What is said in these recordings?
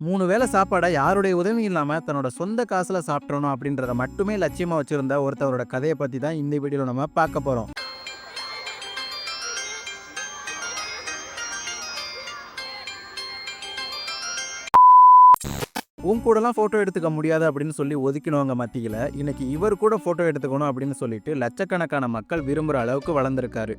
3 வேளை சாப்பாடை யாருடைய உதவியும் இல்லாம தன்னோட சொந்த காசுல சாப்பிட்றணும் அப்படின்றத மட்டுமே லட்சியமா வச்சிருந்த ஒருத்தவரோட கதையை பத்தி தான் இந்த வீடியோல நம்ம பார்க்க போறோம். உன் கூடலாம் ஃபோட்டோ எடுத்துக்க முடியாது அப்படின்னு சொல்லி ஒதுக்கினவங்க மத்தியில் இன்னைக்கு இவர் கூட ஃபோட்டோ எடுத்துக்கணும் அப்படின்னு சொல்லிட்டு லட்சக்கணக்கான மக்கள் விரும்புகிற அளவுக்கு வளர்ந்துருக்காரு.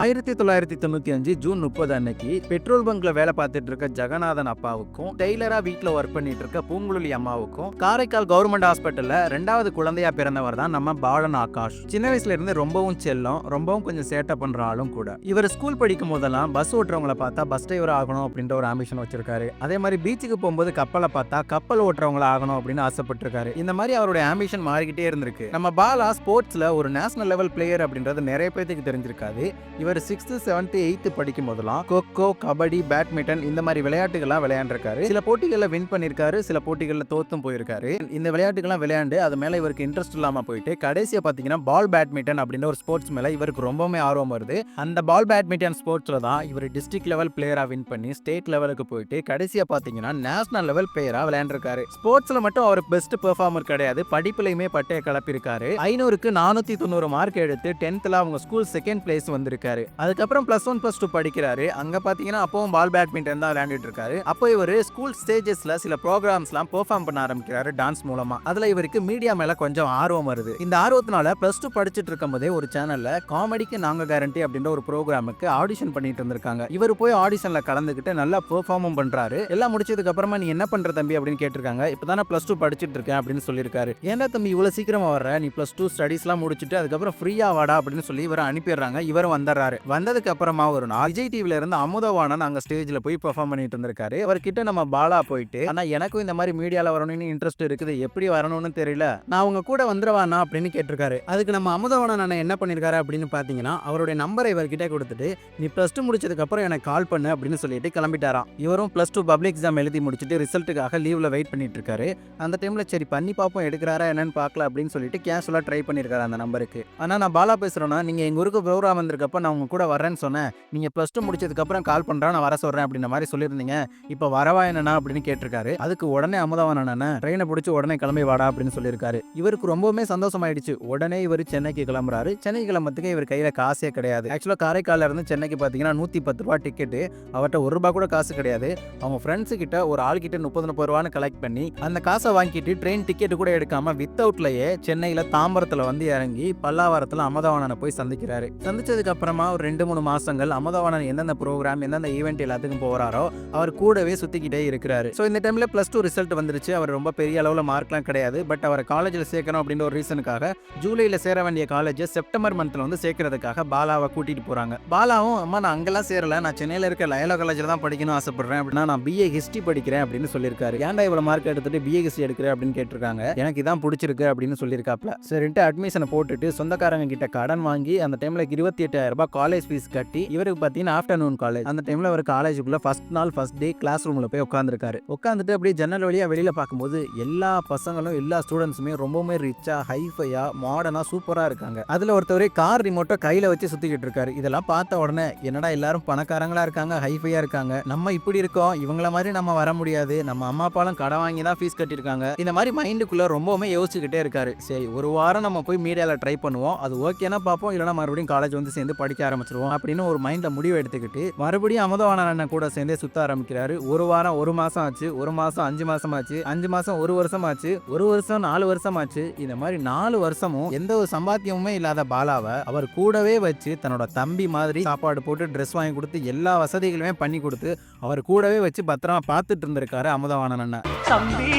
1995 ஜூன் 30 அன்னைக்கு பெட்ரோல் பங்க்ல வேலை பார்த்துட்டு இருக்க ஜெகநாதன் அப்பாவுக்கும் டெய்லரா வீட்டுல ஒர்க் பண்ணிட்டு இருக்க பூங்குழலி அம்மாவுக்கும் காரைக்கால் கவர்மெண்ட் ஹாஸ்பிட்டல்ல 2வது குழந்தையா பிறந்தவர் தான் நம்ம பாலன் ஆகாஷ். சின்ன வயசுல இருந்து ரொம்பவும் செல்லம், ரொம்பவும் கொஞ்சம் சேட்டை பண்ற ஆளும் கூட. இவர் ஸ்கூல் படிக்கும் போதெல்லாம் பஸ் ஓட்டுறவங்களை பார்த்தா பஸ் டிரைவர் ஆகணும் அப்படின்ற ஒரு ஆம்பிஷன் வச்சிருக்காரு. அதே மாதிரி பீச்சுக்கு போகும்போது கப்பலை பார்த்தா கப்பல் ஓட்டுறவங்கள ஆகணும் அப்படின்னு ஆசைப்பட்டிருக்காரு. இந்த மாதிரி அவருடைய ஆம்பிஷன் மாறிக்கிட்டே இருந்திருக்கு. நம்ம பாலா ஸ்போர்ட்ஸ்ல ஒரு நேஷனல் லெவல் பிளேயர் அப்படின்றது நிறைய பேருக்கு தெரிஞ்சிருக்காது. இவர் 6th 7th 8th படிக்கும் போதெல்லாம் கொக்கோ, கபடி, பேட்மிண்டன் இந்த மாதிரி விளையாட்டுகள்லாம் விளையாண்டிருக்காரு. சில போட்டிகளில் வின் பண்ணிருக்காரு, சில போட்டிகளில் தோத்தும் போயிருக்காரு. இந்த விளையாட்டுகள்லாம் விளையாண்டு அது மேல இவருக்கு இன்ட்ரெஸ்ட் இல்லாம போயிட்டு கடைசியா பாத்தீங்கன்னா பால் பேட்மிண்டன் அப்படின்ற ஒரு ஸ்போர்ட்ஸ் மேல இவருக்கு ரொம்பவே ஆர்வம் வருது. அந்த பால் பேட்மிண்டன் ஸ்போர்ட்ஸ்ல தான் இவர் டிஸ்ட்ரிக்ட் லெவல் பிளேயரா வின் பண்ணி ஸ்டேட் லெவலுக்கு போயிட்டு கடைசியா பாத்தீங்கன்னா நேஷனல் லெவல் பிளேயரா விளையாண்டிருக்காரு. ஸ்போர்ட்ஸ்ல மட்டும் அவர் பெஸ்ட் பெர்ஃபார்மர் கிடையாது, படிப்புலையுமே பட்டைய கிளப்பிருக்காரு. 500க்கு 490 மார்க் எடுத்து 10th அவங்க ஸ்கூல் செகண்ட் பிளேஸ் வந்திருக்காரு. அதுக்கப்புறம் +1 +2 படிக்கிறாரு. அங்க பாத்தீங்கன்னா அப்பவும் பால் பேட்மிண்டன் தான் விளையாண்டுட்டு இருக்காரு. அப்போ இவர் ஸ்கூல் ஸ்டேஜஸ்ல சில ப்ரோக்ராம்ஸ்லாம் பெர்ஃபார்ம் பண்ண ஆரம்பிக்கிறாரு டான்ஸ் மூலமா. அதுல இவருக்கு மீடியா மேல கொஞ்சம் ஆர்வம் வருது. இந்த ஆர்வத்தினால +2 படிச்சிட்டு இருக்கும் போதே ஒரு சேனல்ல காமெடிக்கு நாங்க கேரண்டி அப்படின்ற ஒரு ப்ரோக்ராமுக்கு ஆடிஷன் பண்ணிட்டு இருந்திருக்காங்க. இவர் போய் ஆடிஷன்ல கலந்துக்கிட்டு நல்லா பெர்ஃபார்மும் பண்றாரு. எல்லாம் முடிச்சதுக்கு அப்புறமா நீ என்ன பண்ற தம்பி அப்படின்னு கேட்டிருக்காங்க. இப்பதானே +2 படிச்சிட்டு இருக்கேன் அப்படின்னு சொல்லியிருக்காரு. ஏன்னா தம்பி இவ்வளவு சீக்கிரமா வர்ற, நீ +2 ஸ்டடிஸ்லாம் முடிச்சுட்டு அதுக்கப்புறம் ஃப்ரீயா வாடா அப்படின்னு சொல்லி இவரை அனுப்பிடுறாங்க. இவரும் வந்துடுறாரு. வந்ததுக்கு அப்புறமா ஒரு நாள் விஜய் டிவில இருந்து அமுதவாணன் அங்க ஸ்டேஜ்ல போய் பெர்ஃபார்ம் பண்ணிட்டு இருந்திருக்காரு. அவர்கிட்ட நம்ம பாலா போயிட்டு, ஆனா எனக்கும் இந்த மாதிரி மீடியால வரணும்னு இன்ட்ரெஸ்ட் இருக்குது, எப்படி வரணும்னு தெரியல, நான் உங்க கூட வந்துருவானா அப்படின்னு கேட்டிருக்காரு. அதுக்கு நம்ம அமுதவாணன் அண்ணன் என்ன பண்ணிருக்காரு அப்படின்னு பாத்தீங்கன்னா அவருடைய நம்பரை இவர்கிட்ட கொடுத்துட்டு நீ +2 முடிச்சதுக்கு அப்புறம் எனக்கு கால் பண்ணு அப்படின்னு சொல்லிட்டு கிளம்பிட்டாராம். இவரும் +2 பப்ளிக் எக்ஸாம் எழுதி முடிச்சுட்டு ரிசல்ட்டுக்காக லீவ்ல வெயிட் பண்ணிட்டு இருக்காரு. அந்த டைம்ல சரி பண்ணி பார்ப்போம் எடுக்கிறாரா என்னன்னு பார்க்கல அப்படின்னு சொல்லிட்டு கேஷுவலா ட்ரை பண்ணிருக்காரு அந்த நம்பருக்கு. ஆனா நான் பாலா பேசுறேன்னா நீங்க எங்க ஊருக்கு ப்ரோக்ராம் வந்திருக்கப்ப நான் உங்க கூட வரேன்னு சொன்னேன், நீங்க +2 முடிச்சதுக்கு அப்புறம் கால் பண்றா நான் வர சொல்றேன் அப்படின்ற மாதிரி சொல்லியிருந்தீங்க, இப்ப வரவா என்னன்னா அப்படின்னு கேட்டிருக்காரு. அதுக்கு உடனே அமுதவாணன் அண்ணன் ட்ரெயினை பிடிச்சி உடனே கிளம்பி வாடா அப்படின்னு சொல்லியிருக்காரு. இவருக்கு ரொம்பவுமே சந்தோஷமாயிடுச்சு. உடனே இவர் சென்னைக்கு கிளம்புறாரு. சென்னை கிளம்பத்துக்கு இவர் கையில காசே கிடையாது. ஆக்சுவலா காரைக்கால இருந்து சென்னைக்கு பாத்தீங்கன்னா 110 ரூபா டிக்கெட். அவர்கிட்ட ₹1 கூட காசு கிடையாது. அவங்க ஃப்ரெண்ட்ஸ் கிட்ட ஒரு ஆள் கிட்ட 30-30 ரூபான்னு கலெக்ட் பண்ணி அந்த காசை வாங்கிட்டு ட்ரெயின் டிக்கெட் கூட எடுக்காம வித்தவுட்லயே சென்னையில தாம்பரத்துல வந்து இறங்கி பல்லாவரத்துல அமுதவாணனை போய் சந்திக்கிறாரு. சந்திச்சதுக்கு அப்புறமா ஒரு 2-3 மாசங்கள் அமுதவாணன் எந்தெந்த ப்ரோக்ராம் எந்தெந்த ஈவெண்ட் எல்லாத்துக்கும் போறாரோ அவர் கூடவே சுத்திக்கிட்டே இருக்கிறாரு. ஸோ இந்த டைம்ல +2 ரிசல்ட் வந்துருச்சு. அவர் ரொம்ப பெரிய அளவுல மார்க்லாம் கிடையாது. பட் அவரை காலேஜில் சேர்க்கணும் அப்படின்ற ஒரு ரீசனுக்காக ஜூலைல சேர வேண்டிய காலேஜ் செப்டம்பர் மந்த்ல வந்து சேர்க்கறதுக்காக பாலாவை கூட்டிட்டு போறாங்க. பாலாவும் அம்மா நான் அங்கெல்லாம் சேரல, நான் சென்னையில இருக்க லயோலா காலேஜில் தான் படிக்கணும் ஆசைப்படுறேன் அப்படின்னா நான் BA ஹிஸ்டரி படிக்கிறேன் அப்படின்னு சொல்லியிருக்காரு. ஏன்டா இவ்வளவு மார்க் எடுத்துட்டு BA ஹிஸ்டரி எடுக்கிறேன் அப்படின்னு கேட்டிருக்காங்க. எனக்கு இதான் பிடிச்சிருக்கு அப்படின்னு சொல்லியிருக்காப்ல. சரின்ட்டு அட்மிஷனை போட்டுட்டு சொந்தக்காரங்க கிட்ட கடன் வாங்கி அந்த டைம்ல 28,000 ரூபாய் காலேஜ் ஃபீஸ் கட்டி இவருக்கு பார்த்தீங்கன்னா ஆஃப்டர்நூன் காலேஜ். அந்த டைம்ல அவர் காலேஜுக்குள்ள ஃபர்ஸ்ட் நாள் ஃபர்ஸ்ட் டே கிளாஸ் ரூம்ல போய் உட்காந்துருக்காரு. உட்காந்துட்டு அப்படியே ஜன்னல் வழியா வெளியில பார்க்கும்போது எல்லா பசங்களும் எல்லா ஸ்டூடெண்ட்ஸுமே ரொம்பவுமே ரிச்சா ஹைஃபையா மாடர்னா சூப்பரா இருக்காங்க. அதுல ஒருத்தவரே கார் ரிமோட்டை கையில வச்சு சுத்திக்கிட்டு இருக்காரு. இதெல்லாம் பார்த்த உடனே என்னடா எல்லாரும் பணக்காரங்களா இருக்காங்க, ஹைஃபையா இருக்காங்க, நம்ம இப்படி இருக்கோம், இவங்கள மாதிரி நம்ம வர முடியாது, நம்ம அம்மா அப்பாலாம் கடன் வாங்கி தான் ஃபீஸ் கட்டிருக்காங்க, இந்த மாதிரி மைண்டுக்குள்ள ரொம்பவுமே யோசிச்சுக்கிட்டே இருக்காரு. சரி ஒரு வாரம் நம்ம போய் மீடியால ட்ரை பண்ணுவோம், அது ஓகேனா பார்ப்போம், இல்லைன்னா மறுபடியும் காலேஜ் வந்து சேர்ந்து படிக்க ஆரம்பிச்சிருவோம் அப்படின்னு ஒரு மைண்ட்ல முடிவு எடுத்துக்கிட்டு மறுபடியும் அமுதவாணன் அண்ணன் கூட சேர்ந்தே சுத்த ஆரம்பிக்கிறாரு. ஒரு வாரம் 1 மாசம் ஆச்சு, 1 மாசம் 5 மாசம் ஆச்சு, 5 மாசம் 1 வருஷம் ஆச்சு, 1 வருஷம் 4 வருஷம் ஆச்சு. இந்த மாதிரி 4 வருஷமும் எந்த ஒரு சம்பாத்தியமுமே இல்லாத பாலாவை அவர் கூடவே வச்சு தன்னோட தம்பி மாதிரி சாப்பாடு போட்டு ட்ரெஸ் வாங்கி கொடுத்து எல்லா வசதிகளுமே பண்ணி கொடுத்து அவர் கூடவே வச்சு பத்திரமா பார்த்துட்டு இருந்திருக்காரு அமுதவாணன் அண்ணன். தம்பி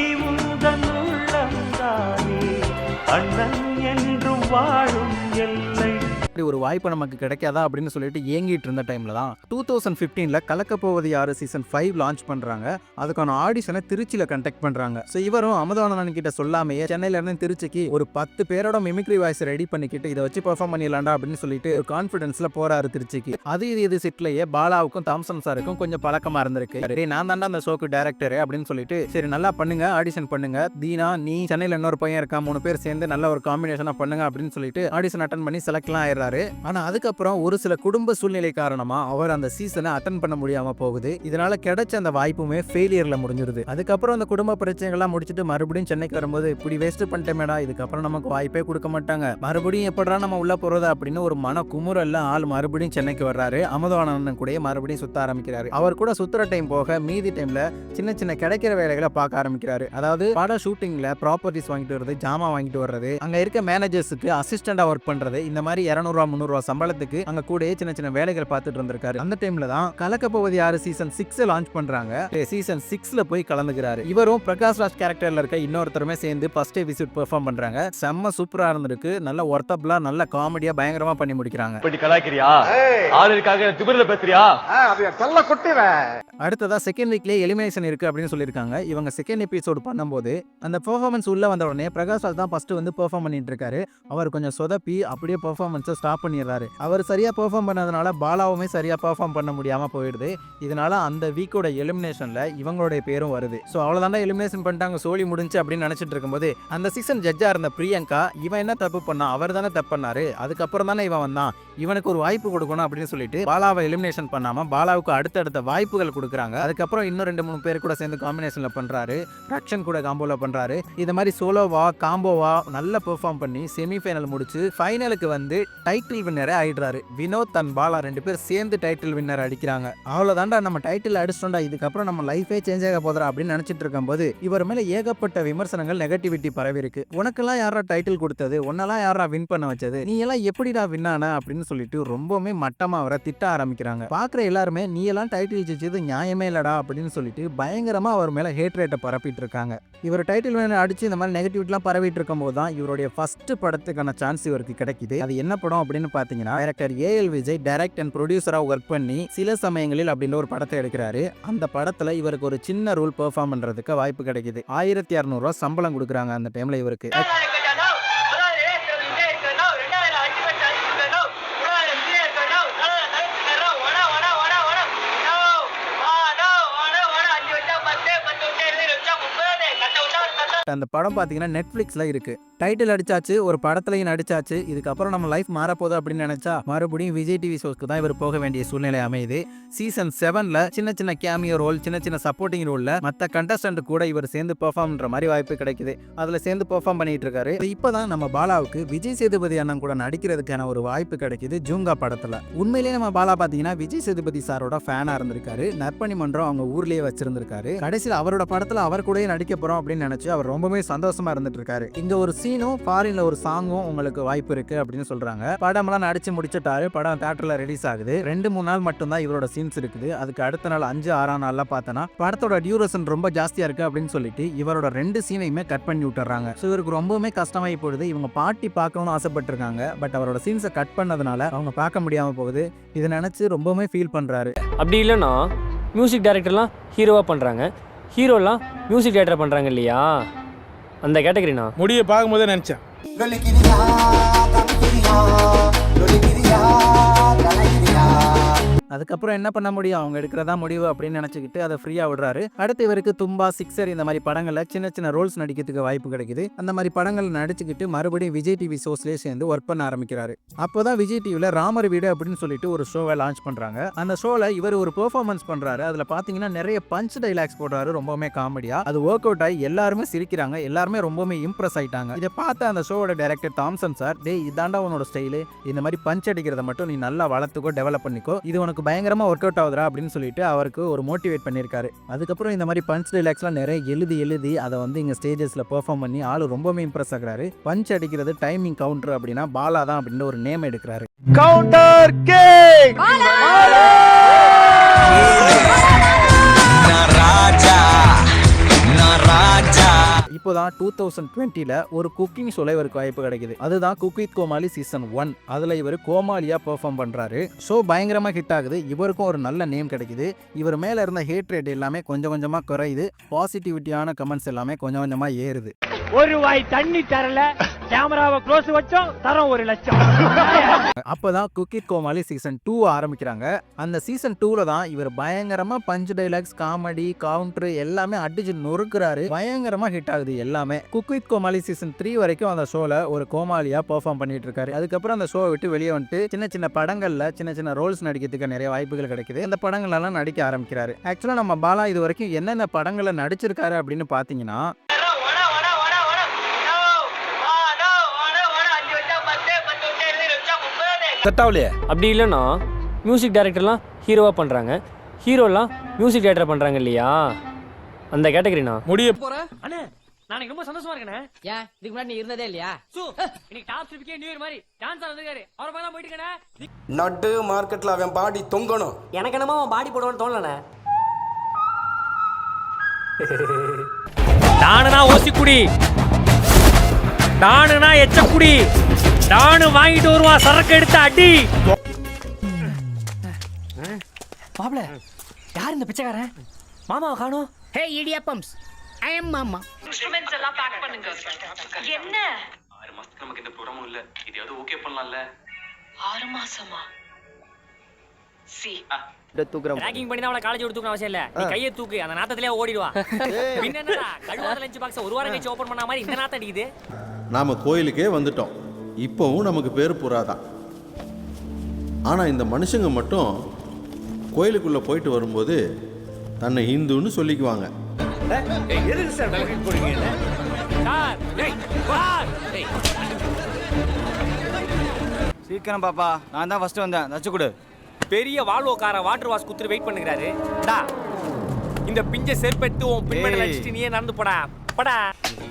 அண்ணன் என்றும் வாழும் எல்லை ஒரு வாய்ப்பு நமக்கு கிடைக்காதா அப்படின்னு சொல்லிட்டு ஏங்கிட்டு இருந்த டைம்ல தான் 2015ல கலக்கப்போவது யாரு சீசன் 5 லான்ச் பண்றாங்க. அதுக்கான ஆடிஷனை திருச்சியில கண்டக்ட் பண்றாங்க. ஸோ இவரும் அமுதவாணன் கிட்ட சொல்லாமையே சென்னையில இருந்து திருச்சிக்கு ஒரு 10 பேரோட மிமிக்ரி வாய்ஸ் ரெடி பண்ணிக்கிட்டு இதை வச்சு பெர்ஃபார்ம் பண்ணிடலாம்டா அப்படின்னு சொல்லிட்டு ஒரு கான்ஃபிடன்ஸ்ல போறாரு திருச்சிக்கு. இது செட்லயே பாலாவுக்கும் தாம்சன் சாருக்கும் கொஞ்சம் பழக்கமா இருந்திருக்கு. நான் தாண்டா அந்த ஷோக்கு டைரக்டர் அப்படின்னு சொல்லிட்டு சரி நல்லா பண்ணுங்க, ஆடிஷன் பண்ணுங்க, தீனா நீ சென்னையில இன்னொரு பையன் இருக்கா, 3 பேர் சேர்ந்து நல்ல ஒரு காம்பினேஷனா பண்ணுங்க அப்படின்னு சொல்லிட்டு ஆடிஷன் அட்டன் பண்ணி செலக்ட்லாம் ஆயிடுறாரு. பண்றாரு. ஆனா அதுக்கப்புறம் ஒரு சில குடும்ப சூழ்நிலை காரணமா அவர் அந்த சீசனை அட்டன் பண்ண முடியாம போகுது. இதனால கிடைச்ச அந்த வாய்ப்புமே ஃபெயிலியர்ல முடிஞ்சிருது. அதுக்கப்புறம் அந்த குடும்ப பிரச்சனைகள்லாம் முடிச்சுட்டு மறுபடியும் சென்னைக்கு வரும்போது இப்படி வேஸ்ட் பண்ணிட்டேமேடா, இதுக்கப்புறம் நமக்கு வாய்ப்பே கொடுக்க மாட்டாங்க, மறுபடியும் எப்படா நம்ம உள்ள போறது அப்படின்னு ஒரு மன குமுறல்ல ஆள் மறுபடியும் சென்னைக்கு வர்றாரு. அமுதவாணன் கூட மறுபடியும் சுத்த ஆரம்பிக்கிறாரு. அவர் கூட சுத்துற டைம் போக மீதி டைம்ல சின்ன சின்ன கிடைக்கிற வேலைகளை பார்க்க ஆரம்பிக்கிறாரு. அதாவது பட ஷூட்டிங்ல ப்ராப்பர்ட்டிஸ் வாங்கிட்டு வருது, ஜாமா வாங்கிட்டு வர்றது, அங்க இருக்க மேனேஜர்ஸுக்கு அசிஸ்டண்டா ஒர்க் பண்றது, இந்த மாதிரி 200 ரூபா 300 ரூபா சம்பளத்துக்கு அங்க கூட சின்ன சின்ன வேலைகள் பார்த்துட்டு இருந்திருக்காரு. அந்த டைம்ல தான் கலக்க போவது யாரு சீசன் 6 லான்ச் பண்றாங்க. சீசன் 6ல போய் கலந்துக்கிறாரு. இவரும் பிரகாஷ் ராஜ் கேரக்டர்ல இருக்க இன்னொருத்தருமே சேர்ந்து ஃபர்ஸ்ட் விசிட் பெர்ஃபார்ம் பண்றாங்க. செம்ம சூப்பரா இருந்திருக்கு. நல்ல ஒர்த்தபிளா நல்ல காமெடியா பயங்கரமா பண்ணி முடிக்கிறாங்க. இப்படி கலாய்க்கிறியா? ஆளுக்காக திமிர்ல பேசுறியா? சொல்ல கொட்டிவே. அடுத்ததா செகண்ட் வீக்லயே எலிமினேஷன் இருக்கு அப்படின்னு சொல்லியிருக்காங்க. இவங்க செகண்ட் எபிசோடு பண்ணும்போது அந்த பெர்ஃபார்மன்ஸ் உள்ள வந்த உடனே பிரகாஷ் ராஜ் தான் ஃபர்ஸ்ட் வந்து பெர்ஃபார்ம் பண்ணிட்டு இருக்காரு. அவர் கொஞ்சம் சொதப்பி அப்படியே பெர்ஃபார்மன்ஸை ஸ்டாப் பண்ணிடுறாரு. அவர் சரியா பெர்ஃபார்ம் பண்ணதுனால பாலாவுமே சரியா பெர்ஃபார்ம் பண்ண முடியாம போயிடுது. இதனால அந்த வீக்கோட எலிமினேஷன்ல இவங்களுடைய பேரும் வருது. ஸோ அவ்வளோதாண்டா எலிமினேஷன் பண்ணிட்டாங்க, சோழி முடிஞ்சு அப்படின்னு நினைச்சிட்டு இருக்கும்போது அந்த சீசன் ஜட்ஜா இருந்த பிரியங்கா, இவன் என்ன தப்பு பண்ணா, அவர் தானே தப்பு பண்ணாரு, அதுக்கப்புறம் தானே இவன் வந்தான், இவனுக்கு ஒரு வாய்ப்பு கொடுக்கணும் அப்படின்னு சொல்லிட்டு பாலாவை எலிமினேஷன் பண்ணாம பாலாவுக்கு அடுத்தடுத்த வாய்ப்புகள் கொடுக்குறாங்க. அதுக்கப்புறம் இன்னும் 2-3 பேர் கூட சேர்ந்து காம்பினேஷன்ல பண்றாரு, ரக்ஷன் கூட காம்போல பண்றாரு. இந்த மாதிரி சோலோவா காம்போவா நல்லா பெர்ஃபார்ம் பண்ணி செமிஃபைனல் முடிச்சு ஃபைனலுக்கு வந்து டைட்டில் வின்னரே ஆயிடுறாரு. வினோத் அண்ட் பாலா 2 பேர் சேர்ந்து டைட்டில் வின்னர் அடிக்கிறாங்க. அவ்வளவுதாண்டா நம்ம டைட்டில் அடிச்சிட்டோம்டா, இதுக்கப்புறம் நம்ம லைஃபே சேஞ்ச் ஆக போதா அப்படின்னு நினைச்சிட்டு இருக்கும்போது இவர் மேல ஏகப்பட்ட விமர்சனங்கள் நெகட்டிவிட்டி பரவி இருக்கு. உனக்கெல்லாம் யாரா டைட்டில் கொடுத்தது, உன்னெல்லாம் யாரா வின் பண்ண வச்சது, நீ எல்லாம் எப்படிடா வின் ஆன அப்படின்னு சொல்லிட்டு ரொம்பவுமே மட்டமா அவரை திட்ட ஆரம்பிக்கிறாங்க. பாக்குற எல்லாருமே நீ எல்லாம் டைட்டில் ஜெயிச்சது நியாயமே இல்லடா அப்படின்னு சொல்லிட்டு பயங்கரமா அவர் மேல ஹேட் ரேட்டை பரப்பிட்டு இருக்காங்க. இவர் டைட்டில் வின்னர் அடிச்சு இந்த மாதிரி நெகட்டிவிட்டிலாம் பரவிட்டு இருக்கும் போது தான் இவருடைய ஃபர்ஸ்ட் படத்துக்கான சான்ஸ் இவருக்கு கிடைக்குது. அது என்ன படம் அப்படின்னு பாத்தீங்கன்னா, director A L Vijay direct and ப்ரொடியூசரா ஒர்க் பண்ணி சில சமயங்களில் அப்படின்னு ஒரு படத்தை எடுக்கிறாரு. அந்த படத்துல இவருக்கு ஒரு சின்ன ரோல் பெர்ஃபார்ம் பண்றதுக்கு வாய்ப்பு கிடைக்குது. 1200 ரூபாய் சம்பளம் கொடுக்குறாங்க அந்த டைம்ல இவருக்கு. அந்த படம் பார்த்தீங்கன்னா நெட்ஃப்ளிக்ஸ்ல இருக்கு. டைட்டில் அடிச்சாச்சு, ஒரு படத்துலையும் நடிச்சாச்சு, இதுக்கப்புறம் நம்ம லைஃப் மாறப்போகுது அப்படின்னு நினைச்சா மறுபடியும் விஜய் டிவி ஷோஸ்க்கு தான் இவர் போக வேண்டிய சூழ்நிலை அமையுது. சீசன் 7ல சின்ன சின்ன கேமியோ ரோல், சின்ன சின்ன சப்போர்ட்டிங் ரோல்ல மற்ற கண்டஸ்டன்ட் கூட இவர் சேர்ந்து பெர்ஃபார்ம் பண்ற மாதிரி வாய்ப்பு கிடைக்குது. அதுல சேர்ந்து பெர்ஃபார்ம் பண்ணிட்டு இருக்காரு. இப்பதான் நம்ம பாலாவுக்கு விஜய் சேதுபதி அண்ணன் கூட நடிக்கிறதுக்கான ஒரு வாய்ப்பு கிடைக்குது ஜூங்கா படத்துல. உண்மையிலேயே நம்ம பாலா பாத்தீங்கன்னா விஜய் சேதுபதி சாரோட ஃபேனா இருந்திருக்காரு. நற்பணி மன்றம் அவங்க ஊர்லயே வச்சிருந்திருக்காரு. கடைசியில் அவரோட படத்துல அவர் கூட நடிக்க போறோம் அப்படின்னு நினைச்சு அவர் ரொம்பவே சந்தோஷமா இருந்துட்டு இருக்காரு. இங்க ஒரு சீனும் ஃபாரின்ல ஒரு சாங்கும் உங்களுக்கு வாய்ப்பு இருக்கு அப்படின்னு சொல்றாங்க. படம்லாம் நடிச்சு முடிச்சிட்டாரு. படம் தியேட்டர்ல ரிலீஸ் ஆகுது. 2-3 நாள் மட்டும் தான் இவரோட சீன்ஸ் இருக்குது. அதுக்கு அடுத்த நாள் 5-6 நாள்ல பார்த்தனா படத்தோட டியூரேஷன் ரொம்ப ஜாஸ்தியா இருக்கு அப்படின்னு சொல்லிட்டு இவரோட 2 சீனையுமே கட் பண்ணி விட்டுறாங்க. ஸோ இவருக்கு ரொம்பவுமே கஷ்டமாயி போகுது. இவங்க பாட்டி பார்க்கணும்னு ஆசைப்பட்டிருக்காங்க. பட் அவரோட சீன்ஸை கட் பண்ணதுனால அவங்க பார்க்க முடியாம போகுது. இதை நினைச்சு ரொம்பவுமே ஃபீல் பண்றாரு. அப்படி இல்லைன்னா மியூசிக் டைரக்டர்லாம் ஹீரோவா பண்றாங்க, ஹீரோலாம் மியூசிக் டைரக்டர் பண்றாங்க இல்லையா, அந்த கேட்டகரினா முடிய பார்க்கும்போதே நினைச்சேன். அதுக்கப்புறம் என்ன பண்ண முடியும், அவங்க எடுக்கிறதா முடிவு அப்படின்னு நினைச்சுக்கிட்டு அதை ஃப்ரீயா விடுறாரு. அடுத்து இவருக்கு தும்பா, சிக்ஸர் இந்த மாதிரி படங்கள்ல சின்ன சின்ன ரோல்ஸ் நடிக்கிறதுக்கு வாய்ப்பு கிடைக்குது. அந்த மாதிரி படங்கள் நடிச்சுக்கிட்டு மறுபடியும் விஜய் டிவி ஷோஸ்லேயே சேர்ந்து ஒர்க் பண்ண ஆரம்பிக்கிறாரு. அப்போதான் விஜய் டிவில ராமர் வீடு அப்படின்னு சொல்லிட்டு ஒரு ஷோவை லான்ச் பண்றாங்க. அந்த ஷோல இவர் ஒரு பெர்ஃபார்மன்ஸ் பண்றாரு. அதுல பாத்தீங்கன்னா நிறைய பஞ்ச் டைலாக்ஸ் போடுறாரு, ரொம்பவுமே காமெடியா. அது ஒர்க் அவுட் ஆகி எல்லாருமே சிரிக்கிறாங்க, எல்லாருமே ரொம்பவுமே இம்ப்ரெஸ் ஆயிட்டாங்க. இதை பார்த்த அந்த ஷோவோட டைரக்டர் தாம்சன் சார், டே இதாண்டா உன்னோட ஸ்டைலு, இந்த மாதிரி பஞ்ச் அடிக்கிறத மட்டும் நீ நல்லா வளர்த்துக்கோ, டெவலப் பண்ணிக்கோ, இது உனக்கு பயங்கரமா ஒர்க் அவுட் ஆகுதுரா அப்படின்னு சொல்லிட்டு அவருக்கு ஒரு மோட்டிவேட் பண்ணியிருக்காரு. அதுக்கப்புறம் இந்த மாதிரி பஞ்ச் டைலாக்ஸ்லாம் நிறைய எழுதி அதை வந்து இங்க ஸ்டேஜஸ்ல பெர்ஃபார்ம் பண்ணி ஆளு ரொம்பவே இம்ப்ரெஸ் ஆகுறாரு. பஞ்ச் அடிக்கிறது டைமிங் கவுண்டர் அப்படின்னா பாலா தான் அப்படின்னு ஒரு நேம் எடுக்கிறாரு. கவுண்டர் கிங் இப்போதான் 2020ல ஒரு குக்கிங் ஷோல இவருக்கு வாய்ப்பு கிடைக்குது. அதுதான் குக் வித் கோமாளி சீசன் 1. அதுல இவர் கோமாளியா பெர்ஃபார்ம் பண்றாரு. ஷோ பயங்கரமா ஹிட் ஆகுது. இவருக்கும் ஒரு நல்ல நேம் கிடைக்குது. இவர் மேல இருந்த ஹேட் ரேட் எல்லாமே கொஞ்சம் கொஞ்சமா குறையுது. பாசிட்டிவிட்டியான கமெண்ட்ஸ் எல்லாமே கொஞ்சம் கொஞ்சமா ஏறுது. ஒரு வாய் தண்ணி தரல, கேமராவை க்ளோஸ் வச்சோம், தரம் 1 லட்சம். அப்பதான் குக் வித் கோமாளி சீசன் 2 ஆரம்பிக்கிறாங்க. அந்த சீசன் 2ல தான் இவர் பயங்கரமா பஞ்ச் டைலாக்ஸ், காமெடி, கவுண்டர் எல்லாமே அடிச்சு நொறுக்குறாரு. பயங்கரமா ஹிட் ஆகுது எல்லாமே. குக் வித் கோமாளி சீசன் 3 வரைக்கும் அந்த ஷோல ஒரு கோமாளியா பெர்ஃபார்ம் பண்ணிட்டு இருக்காரு. அதுக்கப்புறம் அந்த ஷோவை விட்டு வெளியே வந்துட்டு சின்ன சின்ன படங்கள்ல சின்ன சின்ன ரோல்ஸ் நடிக்கிறதுக்கு நிறைய வாய்ப்புகள் கிடைக்குது. அந்த படங்கள் எல்லாம் நடிக்க ஆரம்பிக்கிறாரு. ஆக்சுவலா நம்ம பாலா இது வரைக்கும் என்னென்ன படங்களை நடிச்சிருக்காரு அப்படின்னு பாத்தீங்கன்னா, அப்படி இல்லைன்னா மியூசிக் டைரக்டர்லாம் ஹீரோவாக பண்ணுறாங்க, ஹீரோலாம் மியூசிக் டைரக்டர் பண்ணுறாங்க இல்லையா, அந்த கேட்டகரினா முடிய அண்ணே. நாளைக்கு ரொம்ப சந்தோஷமா இருக்கேன். ஏன் இதுக்கு முன்னாடி நீ இருந்ததே இல்லையா? இன்னைக்கு டாப் ஸ்லிப்கே நியூ இயர் மாதிரி டான்ஸ் வந்திருக்காரு. அவரை பார்த்தா போயிட்டுக்கண்ணே. நட்டு மார்க்கெட்ல அவன் பாடி தொங்கணும். எனக்கு என்னமோ அவன் பாடி போடுவான்னு தோணலண்ணே. டானுனா ஓசிக்குடி, டானுனா எச்சக்குடி, டானு வாங்கிட்டு வருவான் சரக்கு எடுத்து அடி. மாப்ள யார் இந்த பிச்சைக்காரன்? மாமாவை காணோம். ஹே இடியாப்பம்ஸ், ஐ அம் மாமா. இன்ஸ்ட்ருமெண்ட்ஸ் எல்லாம் பேக் பண்ணுங்க. என்ன 6 மாசத்துக்கு நமக்கு இந்த ப்ரோகிராமும் இல்ல. இதையாவது ஓகே பண்ணலாம்ல? 6 மாசமா? சி ரேக்கிங் பண்ணி தான் அவளை காலேஜ் எடுத்துக்கணும் அவசியம் இல்ல. நீ கையை தூக்கு, அந்த நாத்தத்திலே ஓடிடுவா. பின்ன என்னடா கழுவாத லஞ்ச் பாக்ஸ் ஒரு வாரம் கழிச்சு ஓபன் பண்ண மாதிரி இந்த நாத்தம் அடிக்குது. நாம கோயிலுக்கே வந்துட்டோம். இப்போவும் நமக்கு பேர் புறாதான். ஆனால் இந்த மனுஷங்க மட்டும் கோயிலுக்குள்ளே போயிட்டு வரும்போது தன்னை ஹிந்துன்னு சொல்லிக்குவாங்க. சீக்கிரம் பாப்பா, நான் தான் ஃபர்ஸ்ட் வந்தேன், தச்சு கொடு. பெரிய வால்வோக்கார வாட்டர் வாஷ் குத்துரு வெயிட் பண்ணுகிறாரு. டா இந்த பிஞ்ச செருப்பெடுத்து உன் பின்னாடி வச்சிட்டு நீயே நடந்து போடா. படா.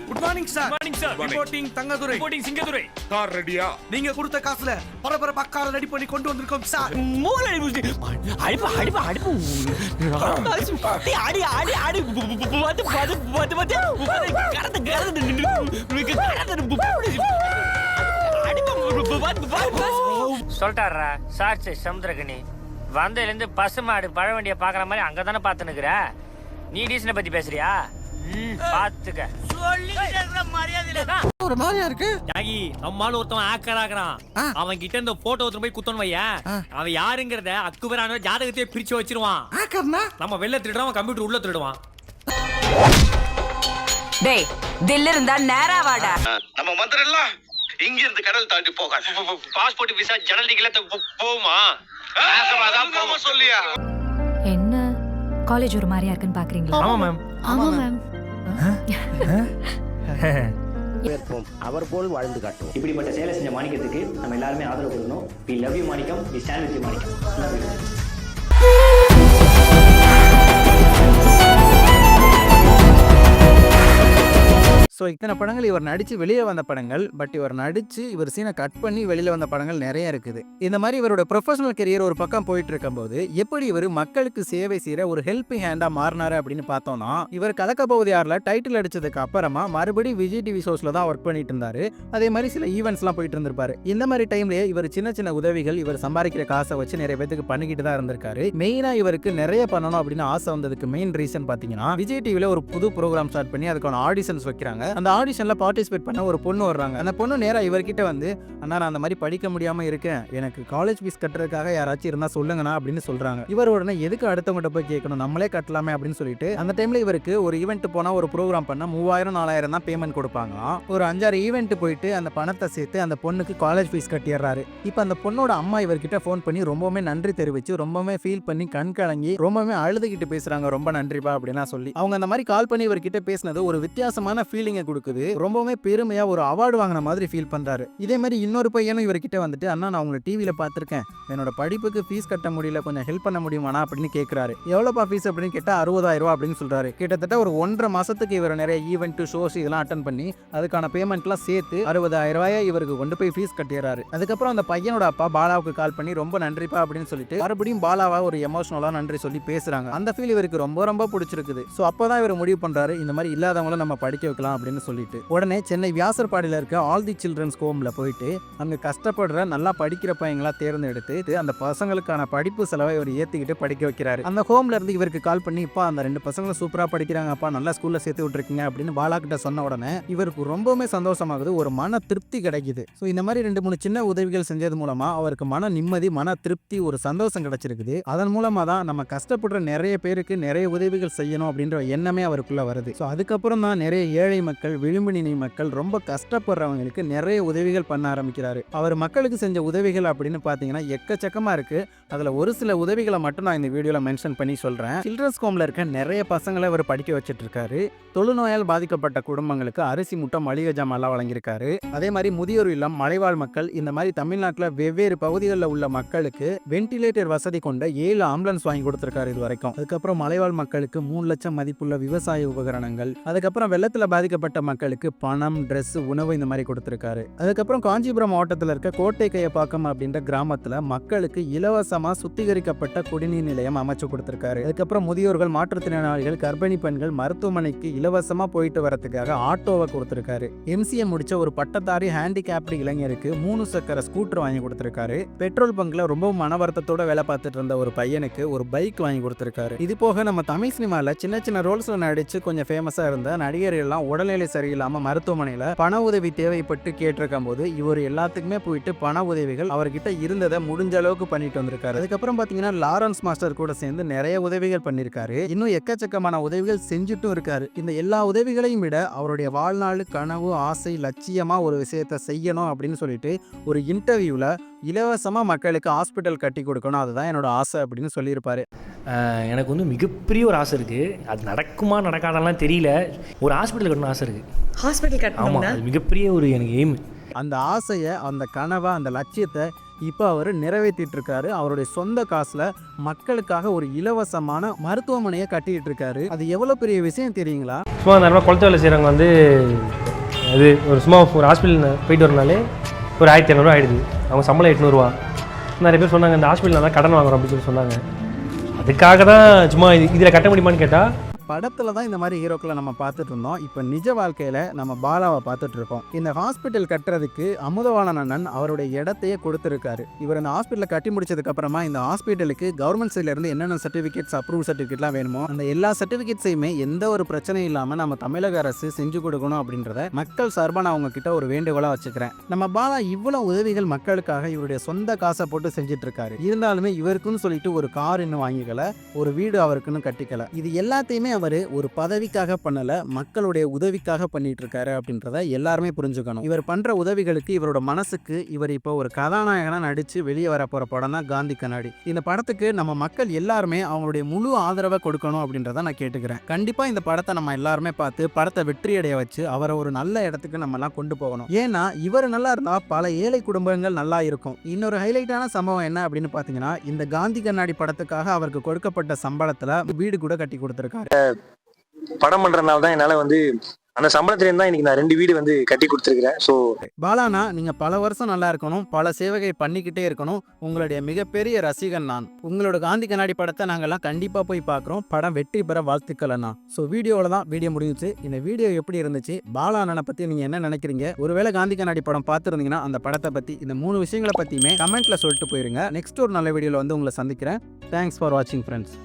Good morning sir. Good morning sir. Reporting Thangadurai. Reporting Singadurai. Car ரெடியா? நீங்க கொடுத்த காசுல பரபரப்பா காரை ரெடி பண்ணி கொண்டு வந்திருக்கோம் சார். மூளை அடிப்பு அடிப்பு அடிப்பு அடி அடி அடி வந்து வந்து வந்து கரந்து சொல்லிட்டாரா சாட்சி சமுத்திரகனி வந்ததுலேருந்து பசுமாடு பழ வண்டியை பார்க்குற மாதிரி அங்கே தானே பார்த்துனுக்குற. நீ டீசனை பற்றி பேசுறியா? பார்த்துக்க. ஒரு மாதிரியா இருக்கு. யாகி நம்மால ஒருத்தவன் ஆக்கர் ஆக்குறான். அவன் கிட்ட இந்த போட்டோ ஒருத்தர் போய் குத்தணும் வையா, அவன் யாருங்கிறத அக்குவரான ஜாதகத்தையே பிரிச்சு வச்சிருவான். ஆக்கர்னா நம்ம வெளில திருடுவான், கம்ப்யூட்டர் உள்ள திருடுவான். டேய் தில் இருந்தா நேரா வாடா. நம்ம மந்திரம்லாம் இங்க இருந்து கடல் தாண்டி போகாது. பாஸ்போர்ட் விசா ஜனல் டிக்கெட் போகுமா? சொல்லியா? என்ன காலேஜ் ஒரு மாதிரியா இருக்குன்னு பாக்குறீங்களா? ஆமா மேம். ஆமா மேம். அவர் போல் வாழ்ந்து காட்டுவோம். இப்படிப்பட்ட சேலை செஞ்ச மாணிக்கத்துக்கு நம்ம எல்லாருமே ஆதரவு கொடுக்கணும். We love you Manikkam, we stand with you Manikkam. Love you. So இத்தனை படங்கள் இவர் நடித்து வெளியே வந்த படங்கள். பட் இவர் நடித்து இவர் சீனை கட் பண்ணி வெளியில் வந்த படங்கள் நிறைய இருக்குது. இந்த மாதிரி இவரோட ப்ரொஃபஷனல் கெரியர் ஒரு பக்கம் போயிட்டு இருக்கும்போது எப்படி இவர் மக்களுக்கு சேவை செய்கிற ஒரு ஹெல்பிங் ஹேண்டாக மாறினாரு அப்படின்னு பார்த்தோம்னா, இவர் கலக்க போவது யாரில் டைட்டில் அடிச்சதுக்கு அப்புறமா மறுபடியும் விஜய் டிவி ஷோஸில் தான் ஒர்க் பண்ணிட்டு இருந்தாரு. அதே மாதிரி சில ஈவெண்ட்ஸ்லாம் போயிட்டு இருந்திருப்பாரு. இந்த மாதிரி டைம்லேயே இவர் சின்ன சின்ன உதவிகள் இவர் சம்பாதிக்கிற காசை வச்சு நிறைய பேருக்கு பண்ணிக்கிட்டு தான் இருந்திருக்காரு. மெயினாக இவருக்கு நிறைய பண்ணணும் அப்படின்னு ஆசை வந்ததுக்கு மெயின் ரீசன் பார்த்தீங்கன்னா, விஜய் டிவியில் ஒரு புது ப்ரோக்ராம் ஸ்டார்ட் பண்ணி அதுக்கான ஆடிஷன்ஸ் வைக்கிறாங்க. அந்த ஆடிஷன்ல பார்ட்டிசிபேட் பண்ண ஒரு பொண்ணு வர்றாங்க. அந்த பொண்ணு நேரா இவர்கிட்ட வந்து, அண்ணா நான் அந்த மாதிரி படிக்க முடியாம இருக்கேன், எனக்கு காலேஜ் ஃபீஸ் கட்டுறதுக்காக யாராச்சும் இருந்தா சொல்லுங்கண்ணா அப்படின்னு சொல்றாங்க. இவர் உடனே எதுக்கு அடுத்தவங்கிட்ட போய் கேட்கணும், நம்மளே கட்டலாமே அப்படின்னு சொல்லிட்டு அந்த டைம்ல இவருக்கு ஒரு ஈவெண்ட் போனா ஒரு ப்ரோக்ராம் பண்ணா 3000-4000 தான் பேமெண்ட் கொடுப்பாங்க. ஒரு 5-6 ஈவெண்ட் போயிட்டு அந்த பணத்தை சேர்த்து அந்த பொண்ணுக்கு காலேஜ் ஃபீஸ் கட்டிடுறாரு. இப்போ அந்த பொண்ணோட அம்மா இவர்கிட்ட ஃபோன் பண்ணி ரொம்பவே நன்றி தெரிவிச்சு ரொம்பவே ஃபீல் பண்ணி கண் கலங்கி ரொம்பவே அழுதுகிட்டு பேசுறாங்க. ரொம்ப நன்றிப்பா அப்படின்னா சொல்லி அவங்க அந்த மாதிரி கால் பண்ணி இவர்கிட்ட பேசினது ஒரு வித்தியாசமான ஃபீலிங்கை கொடுக்குது. ரொம்பவே பெருமையா ஒரு அவார்டு வாங்கின மாதிரி ஃபீல் பண்றாரு. இதே மாதிரி இன்னொரு பையனும் இவர்கிட்ட வந்துட்டு, அண்ணா நான் உங்களை டிவியில பார்த்துருக்கேன், என்னோட படிப்புக்கு ஃபீஸ் கட்ட முடியல, கொஞ்சம் ஹெல்ப் பண்ண முடியுமாண்ணா அப்படின்னு கேட்கிறாரு. எவ்வளோப்பா ஃபீஸ் அப்படின்னு கேட்டால் 60,000 ரூபா அப்படின்னு சொல்றாரு. கிட்டத்தட்ட ஒரு 1.5 மாசத்துக்கு இவர் நிறைய ஈவெண்ட் ஷோஸ் இதெல்லாம் அட்டன் பண்ணி அதுக்கான பேமெண்ட்லாம் சேர்த்து 60,000 ரூபாயை இவருக்கு கொண்டு போய் ஃபீஸ் கட்டிடுறாரு. அதுக்கப்புறம் அந்த பையனோட அப்பா பாலாவுக்கு கால் பண்ணி ரொம்ப நன்றிப்பா அப்படின்னு சொல்லிட்டு மறுபடியும் பாலாவா ஒரு எமோஷனலா நன்றி சொல்லி பேசுறாங்க. அந்த ஃபீல் இவருக்கு ரொம்ப ரொம்ப பிடிச்சிருக்குது. ஸோ அப்போதான் இவர் முடிவு பண்றாரு, இந்த மாதிரி இல்லாதவங்களும் நம்ம படிக்க வைக்கலாம் அப்படின்னு அப்படின்னு சொல்லிட்டு உடனே சென்னை வியாசர்பாடியில் இருக்க ஆல் தி சில்ட்ரன்ஸ் ஹோம்ல போயிட்டு அங்கே கஷ்டப்படுற நல்லா படிக்கிற பையங்களா தேர்ந்தெடுத்து அந்த பசங்களுக்கான படிப்பு செலவை இவர் ஏற்றிக்கிட்டு படிக்க வைக்கிறாரு. அந்த ஹோம்ல இருந்து இவருக்கு கால் பண்ணி, இப்பா அந்த 2 பசங்களும் சூப்பராக படிக்கிறாங்கப்பா, நல்லா ஸ்கூல்ல சேர்த்து விட்டுருக்கீங்க அப்படின்னு பாலா கிட்ட சொன்ன உடனே இவருக்கு ரொம்பவுமே சந்தோஷமாகுது, ஒரு மன திருப்தி கிடைக்குது. ஸோ இந்த மாதிரி 2-3 சின்ன உதவிகள் செஞ்சது மூலமா அவருக்கு மன நிம்மதி, மன திருப்தி, ஒரு சந்தோஷம் கிடைச்சிருக்குது. அதன் மூலமா தான் நம்ம கஷ்டப்படுற நிறைய பேருக்கு நிறைய உதவிகள் செய்யணும் அப்படின்ற எண்ணமே அவருக்குள்ள வருது. ஸோ அதுக்கப்புறம் தான் நிறைய ஏழை மக்கள், விளிம்பு நிலை மக்கள், ரொம்ப கஷ்டப்படுறவங்களுக்கு நிறைய உதவிகள் பண்ண ஆரம்பிக்கிறாரு. அவர் மக்களுக்கு செஞ்ச உதவிகள் அப்படின்னு பார்த்தீங்கன்னா எக்கச்சக்கமா இருக்கு. அதுல ஒரு சில உதவிகளை மட்டும் நான் இந்த வீடியோல மென்ஷன் பண்ணி சொல்றேன். சில்ட்ரன்ஸ் ஹோம்ல இருக்க நிறைய பசங்களை அவர் படிக்க வச்சிட்டு இருக்காரு. தொழுநோயால் பாதிக்கப்பட்ட குடும்பங்களுக்கு அரிசி, முட்டை, மளிகை ஜாமான்லாம் வழங்கியிருக்காரு. அதே மாதிரி முதியோர் இல்லம், மலைவாழ் மக்கள், இந்த மாதிரி தமிழ்நாட்டில் வெவ்வேறு பகுதிகளில் உள்ள மக்களுக்கு வென்டிலேட்டர் வசதி கொண்ட 7 ஆம்புலன்ஸ் வாங்கி கொடுத்திருக்காரு இது வரைக்கும். அதுக்கப்புறம் மலைவாழ் மக்களுக்கு 3 லட்சம் மதிப்புள்ள விவசாய உபகரணங்கள், அதுக்கப்புறம் வெள்ளத்தில் பாதிக்கப்பட்ட மக்களுக்கு பணம், ட்ரெஸ், உணவு இந்த மாதிரி கொடுத்திருக்காரு. அதுக்கப்புறம் காஞ்சிபுரம் மாவட்டத்தில் இருக்க கோட்டை கையப்பாக்கம் அப்படின்ற கிராமத்தில் மக்களுக்கு இலவசமா சுத்திகரிக்கப்பட்ட குடிநீர் நிலையம் அமைச்சு கொடுத்திருக்காரு. அதுக்கப்புறம் முதியோர்கள், மாற்றுத்திறனாளிகள், கர்ப்பிணி பெண்கள் மருத்துவமனைக்கு இலவசமா போயிட்டு வரதுக்காக ஆட்டோவை கொடுத்திருக்காரு. MCA முடிச்ச ஒரு பட்டதாரி ஹேண்டிகேப்டு இளைஞருக்கு 3 சக்கர ஸ்கூட்டர் வாங்கி கொடுத்திருக்காரு. பெட்ரோல் பங்க்ல ரொம்ப மன வருத்தத்தோட வேலை பார்த்துட்டு இருந்த ஒரு பையனுக்கு ஒரு பைக் வாங்கி கொடுத்திருக்காரு. இது போக நம்ம தமிழ் சினிமால சின்ன சின்ன ரோல்ஸ்ல நடிச்சு கொஞ்சம் ஃபேமஸா இருந்த நடிகர்கள் எல்லாம் உடல்நிலை சரியில்லாம மருத்துவமனையில பண உதவி தேவைப்பட்டு கேட்டிருக்கும் போது இவர் எல்லாத்துக்குமே போயிட்டு பண உதவிகள் அவர்கிட்ட இருந்ததை முடிஞ்ச அளவுக்கு பண்ணிட்டு வந்திருக்காரு. அதுக்கப்புறம் பாத்தீங்கன்னா லாரன்ஸ் மாஸ்டர் கூட சேர்ந்து நிறைய உதவிகள் பண்ணிருக்காரு. இன்னும் எக்கச்சக்கமான உதவிகள் செஞ்சுட்டும் இருக்காரு. இந்த எல்லா உதவிகளையும் விட அவருடைய வாழ்நாள் கனவு, ஆசை, லட்சியமா ஒரு விஷயத்த செய்யணும் அப்படின்னு சொல்லிட்டு ஒரு இன்டர்வியூல இலவசமா மக்களுக்கு ஹாஸ்பிட்டல் கட்டி கொடுக்கணும், அதுதான் என்னோட ஆசை அப்படின்னு சொல்லியிருப்பாரு. எனக்கு வந்து மிகப்பெரிய ஒரு ஆசை இருக்குது. அது நடக்குமா நடக்காதெல்லாம் தெரியல. ஒரு ஹாஸ்பிட்டல் கட்டணும் ஆசை இருக்குது. ஹாஸ்பிட்டல் ஆமாம், அது மிகப்பெரிய ஒரு எனக்கு எய்ம். அந்த ஆசையை, அந்த கனவை, அந்த லட்சியத்தை இப்போ அவர் நிறைவேற்றிட்டு இருக்காரு. அவருடைய சொந்த காசுல மக்களுக்காக ஒரு இலவசமான மருத்துவமனையை கட்டிட்டு இருக்காரு. அது எவ்வளோ பெரிய விஷயம் தெரியுங்களா? சும்மா அந்த குளத்து வேலை செய்கிறவங்க வந்து அது சும்மா ஒரு ஹாஸ்பிட்டல் போயிட்டு வரனாலே ஒரு 1500 ஆகிடுது. அவங்க சம்பளம் 800. நிறைய பேர் சொன்னாங்க இந்த ஹாஸ்பிட்டலில் தான் கடன் வாங்குறோம் அப்படின்னு சொல்லி சொன்னாங்க. அதுக்காக தான் சும்மா இதில் கட்ட முடியுமான்னு கேட்டால், படத்தில் தான் இந்த மாதிரி ஹீரோக்களை நம்ம பார்த்துட்டு இருந்தோம். இப்போ நிஜ வாழ்க்கையில் நம்ம பாலாவை பார்த்துட்டு இருக்கோம். இந்த ஹாஸ்பிட்டல் கட்டுறதுக்கு அமுதவாணன் அண்ணன் அவருடைய இடத்தையே கொடுத்துருக்காரு. இவர் இந்த ஹாஸ்பிட்டலை கட்டி முடிச்சதுக்கு அப்புறமா இந்த ஹாஸ்பிட்டலுக்கு கவர்மெண்ட் சைட்ல இருந்து என்னென்ன சர்டிஃபிகேட்ஸ், அப்ரூவ் சர்டிஃபிகேட்லாம் வேணுமோ அந்த எல்லா சர்டிஃபிகேட்ஸையுமே எந்த ஒரு பிரச்சனையும் இல்லாமல் நம்ம தமிழக அரசு செஞ்சு கொடுக்கணும் அப்படின்றத மக்கள் சார்பாக நான் உங்ககிட்ட ஒரு வேண்டுகோளாக வச்சுக்கிறேன். நம்ம பாலா இவ்வளோ உதவிகள் மக்களுக்காக இவருடைய சொந்த காசை போட்டு செஞ்சுட்டு இருக்காரு. இருந்தாலுமே இவருக்குன்னு சொல்லிட்டு ஒரு கார் இன்னும் வாங்கிக்கல, ஒரு வீடு அவருக்குன்னு கட்டிக்கல. இது எல்லாத்தையுமே அவர் ஒரு பதவிக்காக பண்ணல, மக்களுடைய உதவிக்காக பண்ணிட்டு இருக்காரு அப்படின்றத எல்லாருமே புரிஞ்சுக்கணும். இவர் பண்ற உதவிகளுக்கு, இவரோட மனசுக்கு இவர் இப்போ ஒரு கதாநாயகனா நடிச்சு வெளியே வர போற படம் தான் காந்தி கண்ணாடி. இந்த படத்துக்கு நம்ம மக்கள் எல்லாருமே அவங்களுடைய முழு ஆதரவை கொடுக்கணும் அப்படின்றத நான் கேட்டுக்கிறேன். கண்டிப்பா இந்த படத்தை நம்ம எல்லாருமே பார்த்து படத்தை வெற்றியடைய வச்சு அவரை ஒரு நல்ல இடத்துக்கு நம்ம எல்லாம் கொண்டு போகணும். ஏன்னா இவர் நல்லா இருந்தா பல ஏழை குடும்பங்கள் நல்லா இருக்கும். இன்னொரு ஹைலைட்டான சம்பவம் என்ன அப்படின்னு பாத்தீங்கன்னா, இந்த காந்தி கண்ணாடி படத்துக்காக அவருக்கு கொடுக்கப்பட்ட சம்பளத்துல வீடு கூட கட்டி கொடுத்திருக்காரு. படம் பண்றதுனால தான் என்னால் வந்து அந்த சம்பளத்திலேருந்து தான் இன்னைக்கு நான் 2 வீடு வந்து கட்டி கொடுத்துருக்கிறேன். ஸோ பாலானா, நீங்கள் பல வருஷம் நல்லா இருக்கணும், பல சேவைகை பண்ணிக்கிட்டே இருக்கணும். உங்களுடைய மிகப்பெரிய ரசிகன் நான். உங்களோட காந்தி கண்ணாடி படத்தை நாங்கள்லாம் கண்டிப்பாக போய் பார்க்குறோம். படம் வெற்றி பெற வாழ்த்துக்கள் அண்ணா. ஸோ வீடியோவில் தான் வீடியோ முடிஞ்சிச்சு. இந்த வீடியோ எப்படி இருந்துச்சு, பாலா அண்ணனை பற்றி நீங்கள் என்ன நினைக்கிறீங்க? ஒருவேளை காந்தி கண்ணாடி படம் பார்த்துருந்தீங்கன்னா அந்த படத்தை பற்றி, இந்த 3 விஷயங்களை பற்றியுமே கமெண்ட்டில் சொல்லிட்டு போயிருங்க. நெக்ஸ்ட் ஒரு நல்ல வீடியோவில் வந்து உங்களை சந்திக்கிறேன். தேங்க்ஸ் ஃபார் வாட்சிங் ஃப்ரெண்ட்ஸ்.